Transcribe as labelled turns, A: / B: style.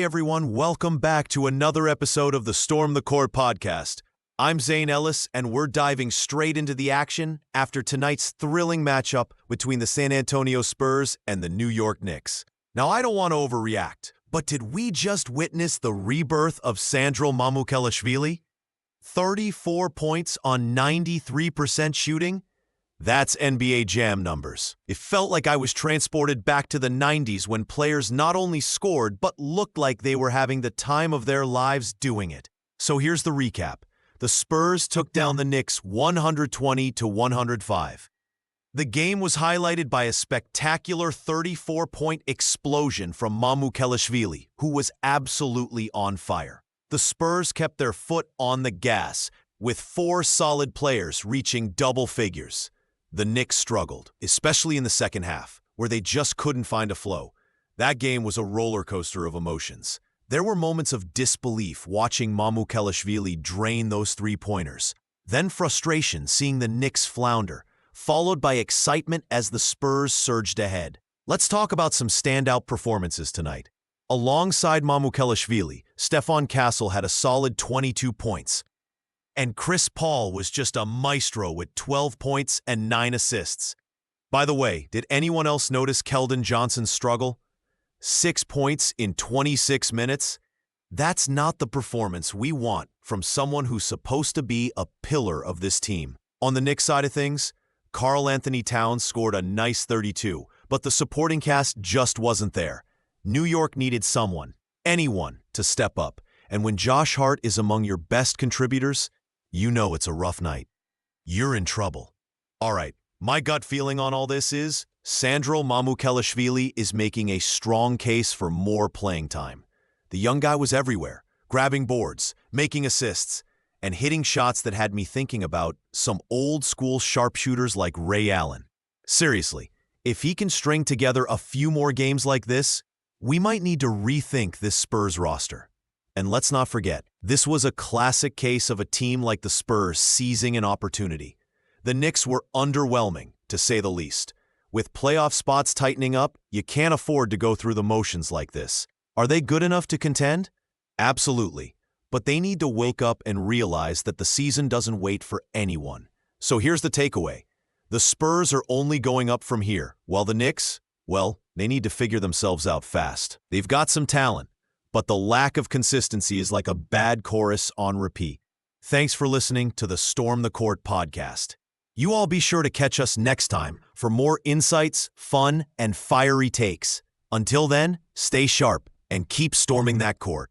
A: Hey everyone, welcome back to another episode of the Storm the Court podcast. I'm Zane Ellis, and we're diving straight into the action after tonight's thrilling matchup between the San Antonio Spurs and the New York Knicks. Now, I don't want to overreact, but did we just witness the rebirth of Sandro Mamukelashvili? 34 points on 93% shooting? That's NBA Jam numbers. It felt like I was transported back to the 90s when players not only scored but looked like they were having the time of their lives doing it. So here's the recap. The Spurs took down the Knicks 120-105. The game was highlighted by a spectacular 34-point explosion from Mamukelashvili, who was absolutely on fire. The Spurs kept their foot on the gas, with 4 solid players reaching double figures. The Knicks struggled, especially in the second half, where they just couldn't find a flow. That game was a roller coaster of emotions. There were moments of disbelief watching Mamukelashvili drain those 3-pointers, then frustration seeing the Knicks flounder, followed by excitement as the Spurs surged ahead. Let's talk about some standout performances tonight. Alongside Mamukelashvili, Stephon Castle had a solid 22 points. And Chris Paul was just a maestro with 12 points and 9 assists. By the way, did anyone else notice Keldon Johnson's struggle? 6 points in 26 minutes? That's not the performance we want from someone who's supposed to be a pillar of this team. On the Knicks side of things, Karl Anthony Towns scored a nice 32, but the supporting cast just wasn't there. New York needed someone, anyone, to step up. And when Josh Hart is among your best contributors, you know it's a rough night. You're in trouble. All right, my gut feeling on all this is Sandro Mamukelashvili is making a strong case for more playing time. The young guy was everywhere, grabbing boards, making assists, and hitting shots that had me thinking about some old-school sharpshooters like Ray Allen. Seriously, if he can string together a few more games like this, we might need to rethink this Spurs roster. And let's not forget, this was a classic case of a team like the Spurs seizing an opportunity. The Knicks were underwhelming, to say the least. With playoff spots tightening up, you can't afford to go through the motions like this. Are they good enough to contend? Absolutely. But they need to wake up and realize that the season doesn't wait for anyone. So here's the takeaway. The Spurs are only going up from here, while the Knicks, well, they need to figure themselves out fast. They've got some talent, but the lack of consistency is like a bad chorus on repeat. Thanks for listening to the Storm the Court podcast. You all be sure to catch us next time for more insights, fun, and fiery takes. Until then, stay sharp and keep storming that court.